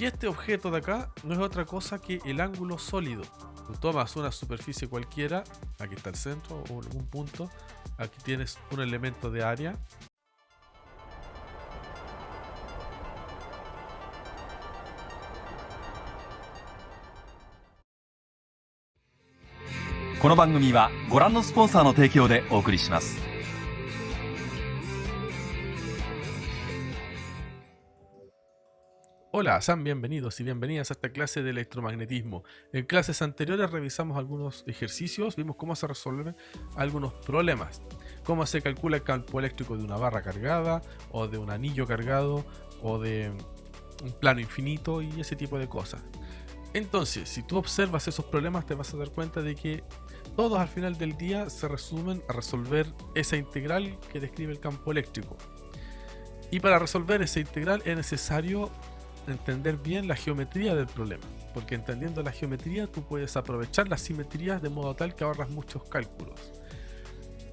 Y este objeto de acá no es otra cosa que el ángulo sólido. Tú tomas una superficie cualquiera, aquí está el centro o algún punto, aquí tienes un elemento de área. Hola, sean bienvenidos y bienvenidas a esta clase de electromagnetismo. En clases anteriores revisamos algunos ejercicios, vimos cómo se resuelven algunos problemas. Cómo se calcula el campo eléctrico de una barra cargada, o de un anillo cargado, o de un plano infinito y ese tipo de cosas. Entonces, si tú observas esos problemas, te vas a dar cuenta de que todos al final del día se resumen a resolver esa integral que describe el campo eléctrico. Y para resolver esa integral es necesario entender bien la geometría del problema, porque entendiendo la geometría tú puedes aprovechar las simetrías de modo tal que ahorras muchos cálculos.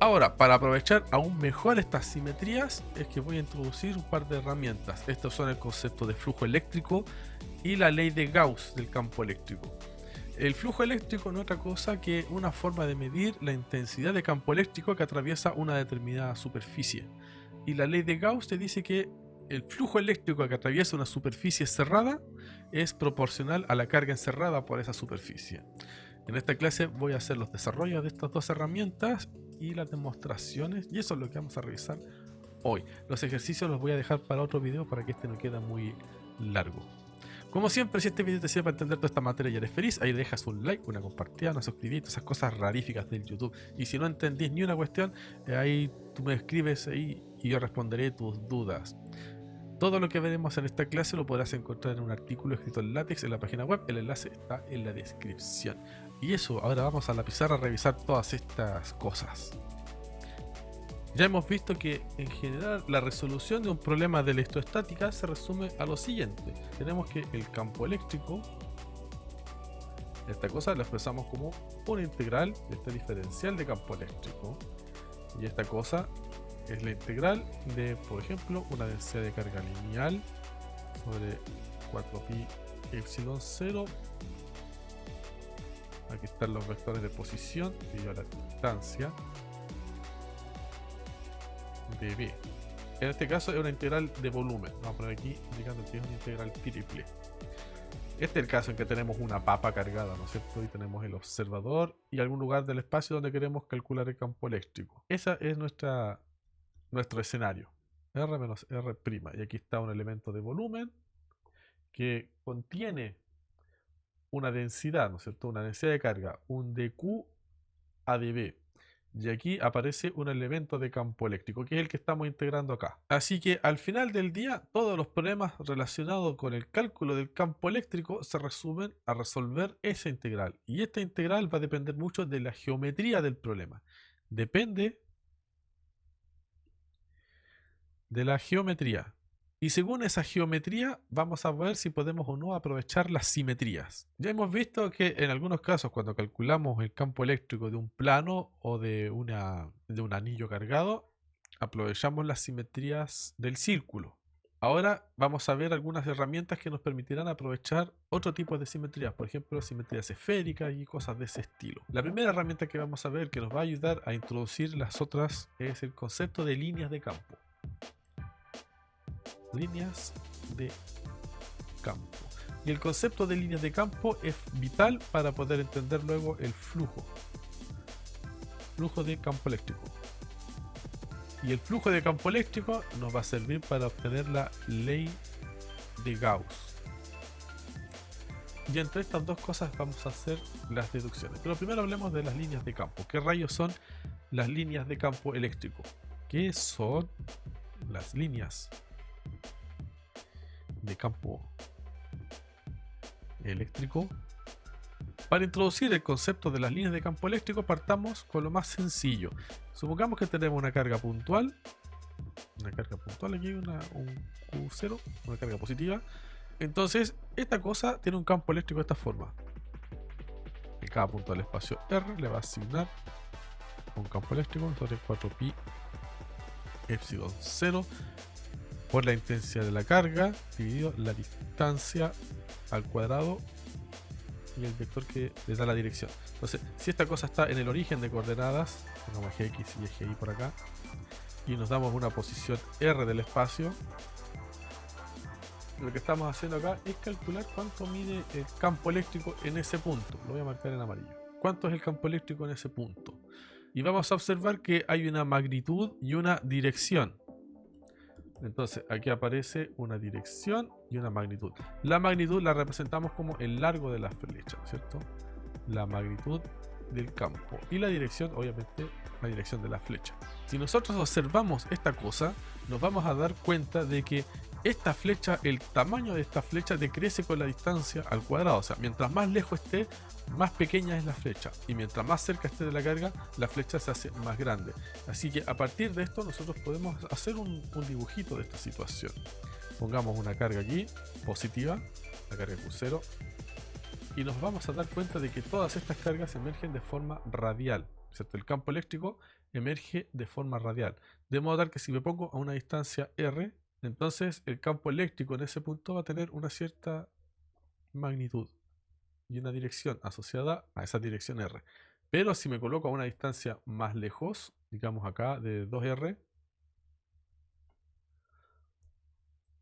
Ahora, para aprovechar aún mejor estas simetrías es que voy a introducir un par de herramientas. Estos son el concepto de flujo eléctrico y la ley de Gauss del campo eléctrico. El flujo eléctrico no es otra cosa que una forma de medir la intensidad de campo eléctrico que atraviesa una determinada superficie. Y la ley de Gauss te dice que el flujo eléctrico que atraviesa una superficie cerrada es proporcional a la carga encerrada por esa superficie. En esta clase voy a hacer los desarrollos de estas dos herramientas y las demostraciones, y eso es lo que vamos a revisar hoy. Los ejercicios los voy a dejar para otro video para que este no quede muy largo. Como siempre, si este video te sirve para entender toda esta materia y eres feliz, ahí dejas un like, una compartida, una suscribida, esas cosas raríficas del YouTube. Y si no entendís ni una cuestión, ahí tú me escribes ahí y yo responderé tus dudas. Todo lo que veremos en esta clase lo podrás encontrar en un artículo escrito en látex en la página web, el enlace está en la descripción. Y eso, ahora vamos a la pizarra a revisar todas estas cosas. Ya hemos visto que en general la resolución de un problema de electroestática se resume a lo siguiente. Tenemos que el campo eléctrico, esta cosa la expresamos como una integral de este diferencial de campo eléctrico. Y esta cosa es la integral de, por ejemplo, una densidad de carga lineal sobre 4pi epsilon 0. Aquí están los vectores de posición y la distancia de B. En este caso es una integral de volumen. Vamos a poner aquí indicando que es una integral triple. Este es el caso en que tenemos una papa cargada, ¿no es cierto? Y tenemos el observador y algún lugar del espacio donde queremos calcular el campo eléctrico. Esa es nuestro escenario. R menos R'. Y aquí está un elemento de volumen que contiene una densidad, ¿no es cierto? Una densidad de carga, un dQ a dB. Y aquí aparece un elemento de campo eléctrico, que es el que estamos integrando acá. Así que al final del día, todos los problemas relacionados con el cálculo del campo eléctrico se resumen a resolver esa integral. Y esta integral va a depender mucho de la geometría del problema. Depende de la geometría. Y según esa geometría vamos a ver si podemos o no aprovechar las simetrías. Ya hemos visto que en algunos casos cuando calculamos el campo eléctrico de un plano o de un anillo cargado, aprovechamos las simetrías del círculo. Ahora vamos a ver algunas herramientas que nos permitirán aprovechar otro tipo de simetrías, por ejemplo simetrías esféricas y cosas de ese estilo. La primera herramienta que vamos a ver que nos va a ayudar a introducir las otras es el concepto de líneas de campo. Líneas de campo. Y el concepto de líneas de campo es vital para poder entender luego el flujo de campo eléctrico. Y el flujo de campo eléctrico nos va a servir para obtener la ley de Gauss. Y entre estas dos cosas vamos a hacer las deducciones. Pero primero hablemos de las líneas de campo. ¿Qué rayos son las líneas de campo eléctrico? ¿Qué son las líneas de campo eléctrico? Para introducir el concepto de las líneas de campo eléctrico partamos con lo más sencillo. Supongamos que tenemos una carga puntual aquí, un Q0, una carga positiva. Entonces esta cosa tiene un campo eléctrico de esta forma. En cada punto del espacio R le va a asignar un campo eléctrico sobre 4pi epsilon 0. por la intensidad de la carga dividido la distancia al cuadrado y el vector que le da la dirección. Entonces, si esta cosa está en el origen de coordenadas, pongamos eje X y eje Y por acá, y nos damos una posición R del espacio, lo que estamos haciendo acá es calcular cuánto mide el campo eléctrico en ese punto. Lo voy a marcar en amarillo. ¿Cuánto es el campo eléctrico en ese punto? Y vamos a observar que hay una magnitud y una dirección. Entonces aquí aparece una dirección y una magnitud. La magnitud la representamos como el largo de la flecha, ¿cierto? La magnitud del campo. Y la dirección, obviamente, la dirección de la flecha. Si nosotros observamos esta cosa, nos vamos a dar cuenta de que esta flecha, el tamaño de esta flecha decrece con la distancia al cuadrado. O sea, mientras más lejos esté, más pequeña es la flecha. Y mientras más cerca esté de la carga, la flecha se hace más grande. Así que a partir de esto nosotros podemos hacer un dibujito de esta situación. Pongamos una carga aquí, positiva, la carga Q0. Y nos vamos a dar cuenta de que todas estas cargas emergen de forma radial, ¿cierto? El campo eléctrico emerge de forma radial. De modo tal que si me pongo a una distancia R, entonces el campo eléctrico en ese punto va a tener una cierta magnitud y una dirección asociada a esa dirección R. Pero si me coloco a una distancia más lejos, digamos acá de 2R,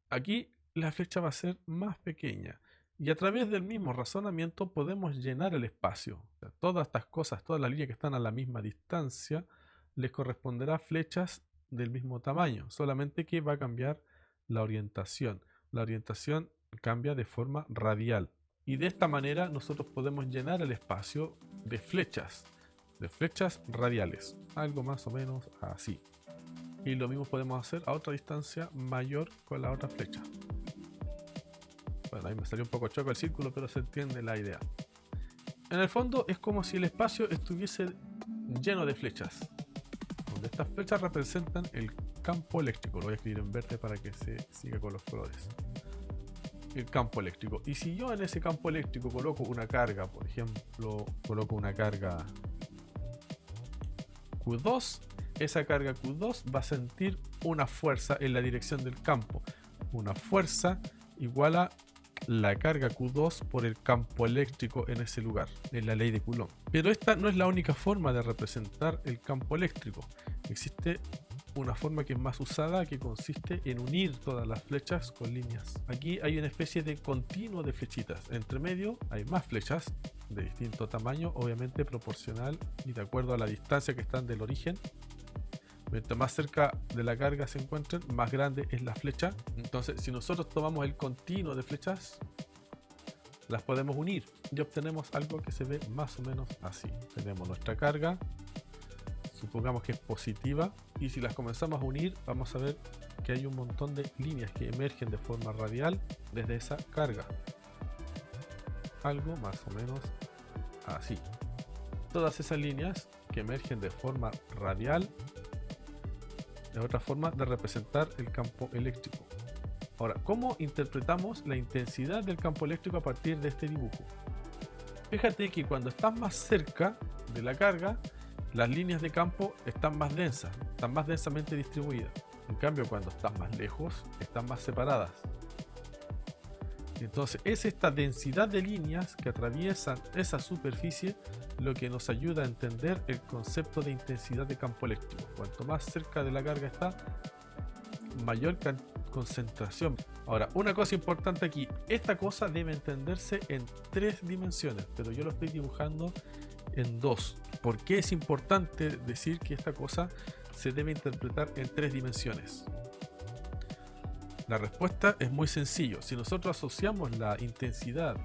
aquí la flecha va a ser más pequeña. Y a través del mismo razonamiento podemos llenar el espacio. O sea, todas estas cosas, todas las líneas que están a la misma distancia, les corresponderá flechas del mismo tamaño, solamente que va a cambiar la orientación. La orientación cambia de forma radial. Y de esta manera nosotros podemos llenar el espacio de flechas radiales. Algo más o menos así. Y lo mismo podemos hacer a otra distancia mayor con la otra flecha. Bueno, ahí me salió un poco choco el círculo, pero se entiende la idea. En el fondo es como si el espacio estuviese lleno de flechas, donde estas flechas representan el campo eléctrico. Lo voy a escribir en verde para que se siga con los colores. El campo eléctrico. Y si yo en ese campo eléctrico coloco una carga, por ejemplo, coloco una carga Q2, esa carga Q2 va a sentir una fuerza en la dirección del campo. Una fuerza igual a la carga Q2 por el campo eléctrico en ese lugar, en la ley de Coulomb. Pero esta no es la única forma de representar el campo eléctrico. Existe una forma que es más usada, que consiste en unir todas las flechas con líneas. Aquí hay una especie de continuo de flechitas. Entre medio hay más flechas de distinto tamaño, obviamente proporcional y de acuerdo a la distancia que están del origen. Mientras más cerca de la carga se encuentren, más grande es la flecha. Entonces, si nosotros tomamos el continuo de flechas, las podemos unir y obtenemos algo que se ve más o menos así. Tenemos nuestra carga, supongamos que es positiva, y si las comenzamos a unir, vamos a ver que hay un montón de líneas que emergen de forma radial desde esa carga. Algo más o menos así. Todas esas líneas que emergen de forma radial es otra forma de representar el campo eléctrico. Ahora, ¿cómo interpretamos la intensidad del campo eléctrico a partir de este dibujo? Fíjate que cuando estás más cerca de la carga, las líneas de campo están más densas, están más densamente distribuidas. En cambio, cuando estás más lejos, están más separadas. Entonces, es esta densidad de líneas que atraviesan esa superficie lo que nos ayuda a entender el concepto de intensidad de campo eléctrico. Cuanto más cerca de la carga está, mayor concentración. Ahora, una cosa importante aquí, esta cosa debe entenderse en 3 dimensiones, pero yo lo estoy dibujando en 2. ¿Por qué es importante decir que esta cosa se debe interpretar en 3 dimensiones? La respuesta es muy sencillo. Si nosotros asociamos la intensidad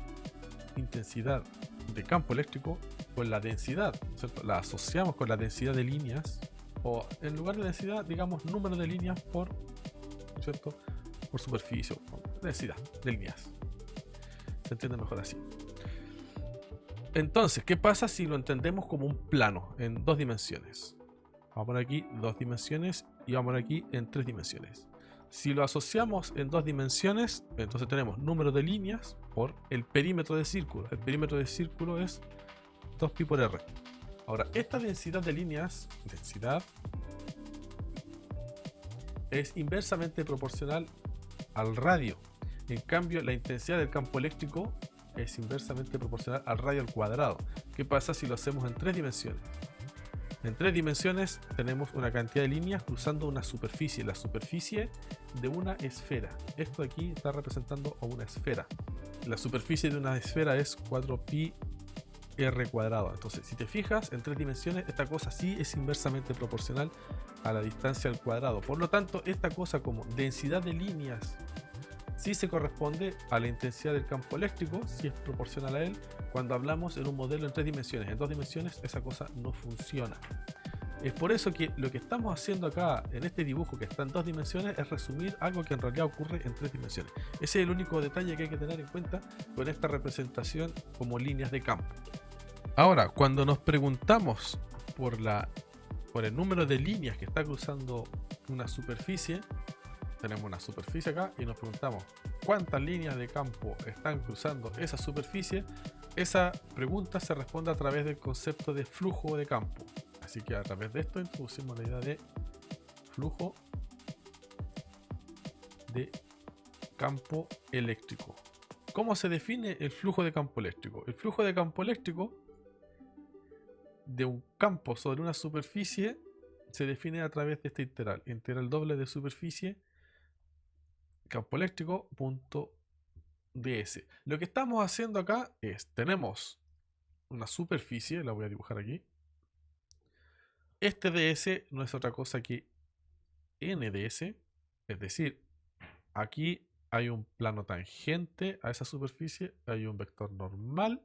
de campo eléctrico con la densidad, ¿cierto? La asociamos con la densidad de líneas, o en lugar de densidad, digamos número de líneas por, ¿cierto?, por superficie, densidad de líneas. Se entiende mejor así. Entonces, ¿qué pasa si lo entendemos como un plano en 2 dimensiones? Vamos a poner aquí 2 dimensiones y vamos a poner aquí en 3 dimensiones. Si lo asociamos en 2 dimensiones, entonces tenemos número de líneas por el perímetro de círculo. El perímetro de círculo es 2pi por r. Ahora, esta densidad de líneas, es inversamente proporcional al radio. En cambio, la intensidad del campo eléctrico es inversamente proporcional al radio al cuadrado. ¿Qué pasa si lo hacemos en 3 dimensiones? En 3 dimensiones tenemos una cantidad de líneas cruzando una superficie, la superficie de una esfera. Esto de aquí está representando a una esfera. La superficie de una esfera es 4pi r cuadrado. Entonces, si te fijas, en 3 dimensiones esta cosa sí es inversamente proporcional a la distancia al cuadrado. Por lo tanto, esta cosa como densidad de líneas sí se corresponde a la intensidad del campo eléctrico, sí es proporcional a él, cuando hablamos en un modelo en 3 dimensiones. En 2 dimensiones esa cosa no funciona. Es por eso que lo que estamos haciendo acá en este dibujo que está en 2 dimensiones es resumir algo que en realidad ocurre en 3 dimensiones. Ese es el único detalle que hay que tener en cuenta con esta representación como líneas de campo. Ahora, cuando nos preguntamos por el número de líneas que está cruzando una superficie, tenemos una superficie acá y nos preguntamos cuántas líneas de campo están cruzando esa superficie. Esa pregunta se responde a través del concepto de flujo de campo. Así que a través de esto introducimos la idea de flujo de campo eléctrico. ¿Cómo se define el flujo de campo eléctrico? El flujo de campo eléctrico de un campo sobre una superficie se define a través de esta integral doble de superficie campo eléctrico punto ds. Lo que estamos haciendo acá es, tenemos una superficie, la voy a dibujar aquí. Este ds no es otra cosa que nds, es decir, aquí hay un plano tangente a esa superficie, hay un vector normal,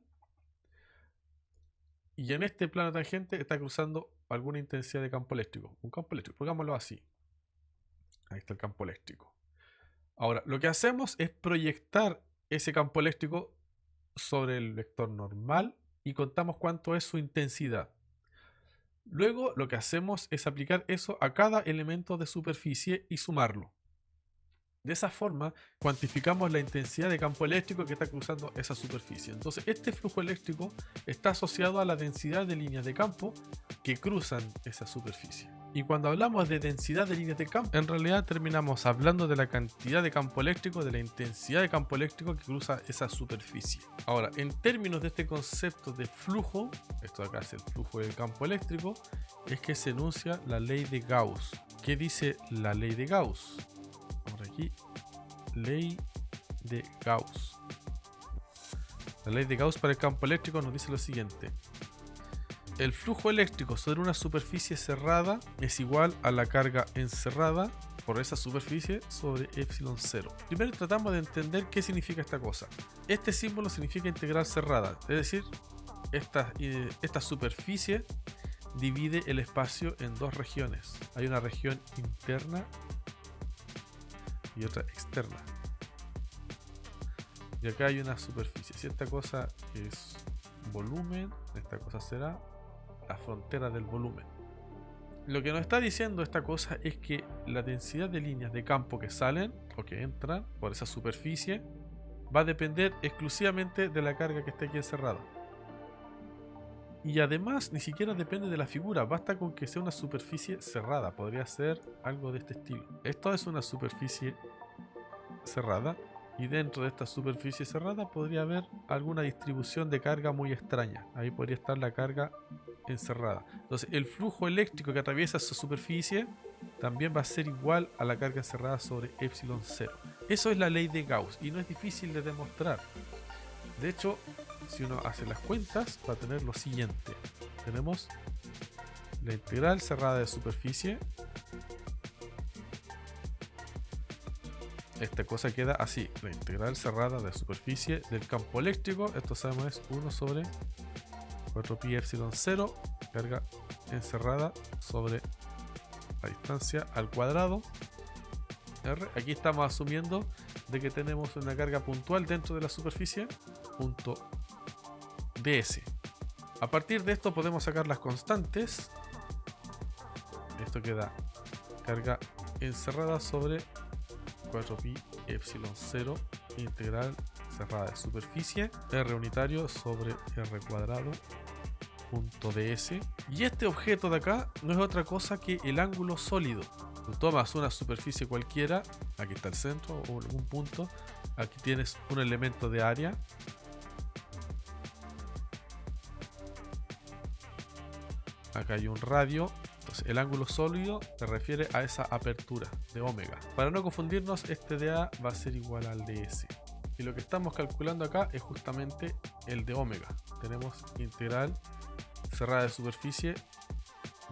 y en este plano tangente está cruzando alguna intensidad de campo eléctrico. Un campo eléctrico, pongámoslo así. Ahí está el campo eléctrico. Ahora, lo que hacemos es proyectar ese campo eléctrico sobre el vector normal y contamos cuánto es su intensidad. Luego lo que hacemos es aplicar eso a cada elemento de superficie y sumarlo. De esa forma cuantificamos la intensidad de campo eléctrico que está cruzando esa superficie. Entonces este flujo eléctrico está asociado a la densidad de líneas de campo que cruzan esa superficie. Y cuando hablamos de densidad de líneas de campo, en realidad terminamos hablando de la cantidad de campo eléctrico, de la intensidad de campo eléctrico que cruza esa superficie. Ahora, en términos de este concepto de flujo, esto de acá es el flujo del campo eléctrico, es que se enuncia la ley de Gauss. ¿Qué dice la ley de Gauss? Por aquí, ley de Gauss. La ley de Gauss para el campo eléctrico nos dice lo siguiente. El flujo eléctrico sobre una superficie cerrada es igual a la carga encerrada por esa superficie sobre epsilon 0. Primero tratamos de entender qué significa esta cosa. Este símbolo significa integral cerrada, es decir, esta superficie divide el espacio en 2 regiones. Hay una región interna y otra externa. Y acá hay una superficie. Si esta cosa es volumen, esta cosa será la frontera del volumen. Lo que nos está diciendo esta cosa es que la densidad de líneas de campo que salen o que entran por esa superficie va a depender exclusivamente de la carga que esté aquí encerrada. Y además ni siquiera depende de la figura, basta con que sea una superficie cerrada, podría ser algo de este estilo. Esto es una superficie cerrada y dentro de esta superficie cerrada podría haber alguna distribución de carga muy extraña. Ahí podría estar la carga encerrada. Entonces el flujo eléctrico que atraviesa esa superficie también va a ser igual a la carga encerrada sobre epsilon 0. Eso es la ley de Gauss y no es difícil de demostrar. De hecho, si uno hace las cuentas va a tener lo siguiente. Tenemos la integral cerrada de superficie. Esta cosa queda así, la integral cerrada de superficie del campo eléctrico, esto sabemos es 1 sobre 4pi epsilon 0, carga encerrada sobre la distancia al cuadrado, R. Aquí estamos asumiendo de que tenemos una carga puntual dentro de la superficie, punto ds. A partir de esto podemos sacar las constantes, esto queda carga encerrada sobre 4pi epsilon 0 integral cerrada de superficie r unitario sobre r cuadrado punto ds. Y este objeto de acá no es otra cosa que el ángulo sólido. Tú tomas una superficie cualquiera, aquí está el centro o algún punto, aquí tienes un elemento de área. Acá hay un radio. Entonces el ángulo sólido se refiere a esa apertura de omega. Para no confundirnos, este de A va a ser igual al de S. Y lo que estamos calculando acá es justamente el de omega. Tenemos integral cerrada de superficie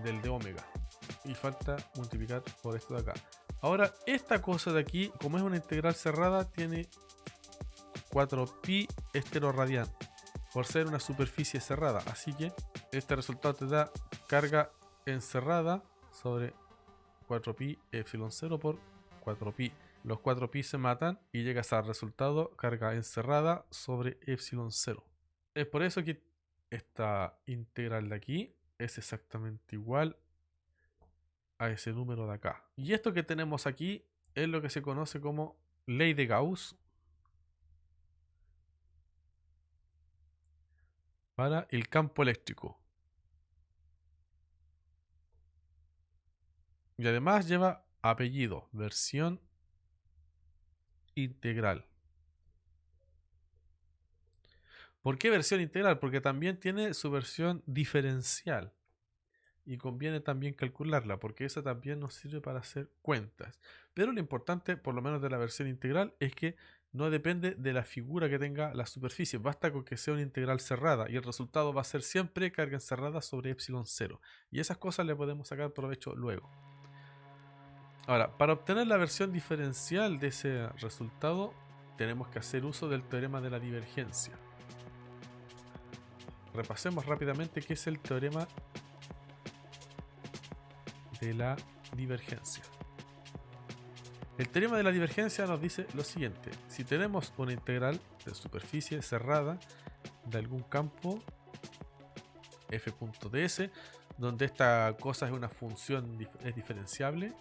del de omega. Y falta multiplicar por esto de acá. Ahora, esta cosa de aquí, como es una integral cerrada, tiene 4pi esteroradian por ser una superficie cerrada. Así que este resultado te da carga encerrada sobre 4pi epsilon 0 por 4pi. Los 4pi se matan y llegas al resultado carga encerrada sobre epsilon 0. Es por eso que esta integral de aquí es exactamente igual a ese número de acá. Y esto que tenemos aquí es lo que se conoce como ley de Gauss para el campo eléctrico. Y además lleva apellido, versión integral. ¿Por qué versión integral? Porque también tiene su versión diferencial. Y conviene también calcularla, porque esa también nos sirve para hacer cuentas. Pero lo importante, por lo menos de la versión integral, es que no depende de la figura que tenga la superficie. Basta con que sea una integral cerrada y el resultado va a ser siempre carga encerrada sobre epsilon 0. Y esas cosas le podemos sacar provecho luego. Ahora, para obtener la versión diferencial de ese resultado, tenemos que hacer uso del teorema de la divergencia. Repasemos rápidamente qué es el teorema de la divergencia. El teorema de la divergencia nos dice lo siguiente: si tenemos una integral de superficie cerrada de algún campo f.ds, donde esta cosa es una función, es diferenciable,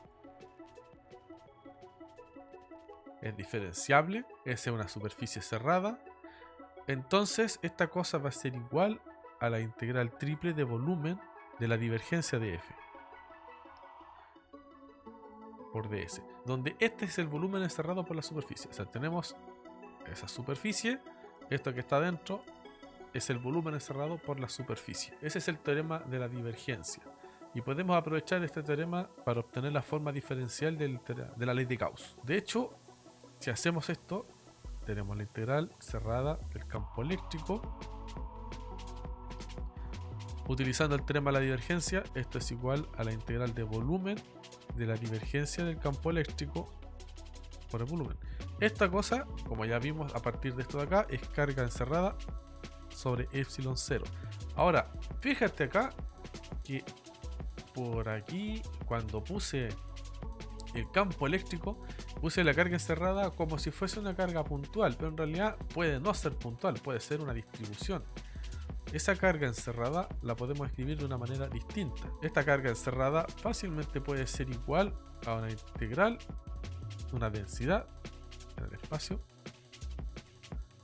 es una superficie cerrada, entonces esta cosa va a ser igual a la integral triple de volumen de la divergencia de f por ds, donde este es el volumen encerrado por la superficie. O sea, tenemos esa superficie, esto que está dentro es el volumen encerrado por la superficie. Ese es el teorema de la divergencia. Y podemos aprovechar este teorema para obtener la forma diferencial de la ley de Gauss. De hecho, si hacemos esto, tenemos la integral cerrada del campo eléctrico. Utilizando el teorema de la divergencia, esto es igual a la integral de volumen de la divergencia del campo eléctrico por el volumen. Esta cosa, como ya vimos a partir de esto de acá, es carga encerrada sobre epsilon 0. Ahora, fíjate acá que por aquí, cuando puse el campo eléctrico, puse la carga encerrada como si fuese una carga puntual, pero en realidad puede no ser puntual, puede ser una distribución. Esa carga encerrada la podemos escribir de una manera distinta. Esta carga encerrada fácilmente puede ser igual a una integral, una densidad en el espacio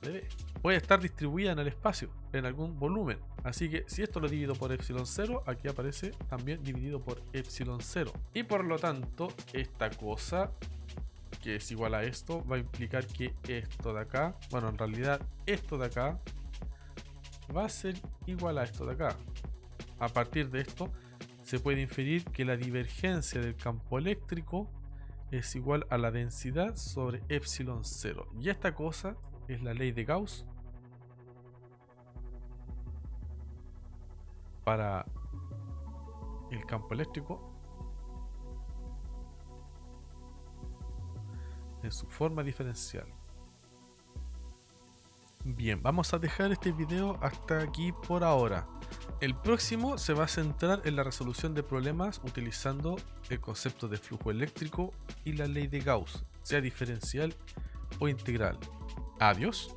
de B. Puede estar distribuida en el espacio, en algún volumen. Así que si esto lo divido por epsilon 0, aquí aparece también dividido por epsilon 0. Y por lo tanto, esta cosa, que es igual a esto, va a implicar que esto de acá, bueno, en realidad esto de acá, va a ser igual a esto de acá. A partir de esto se puede inferir que la divergencia del campo eléctrico es igual a la densidad sobre epsilon 0. Y esta cosa es la ley de Gauss para el campo eléctrico en su forma diferencial. Bien, vamos a dejar este video hasta aquí por ahora. El próximo se va a centrar en la resolución de problemas utilizando el concepto de flujo eléctrico y la ley de Gauss, sea diferencial o integral. Adiós.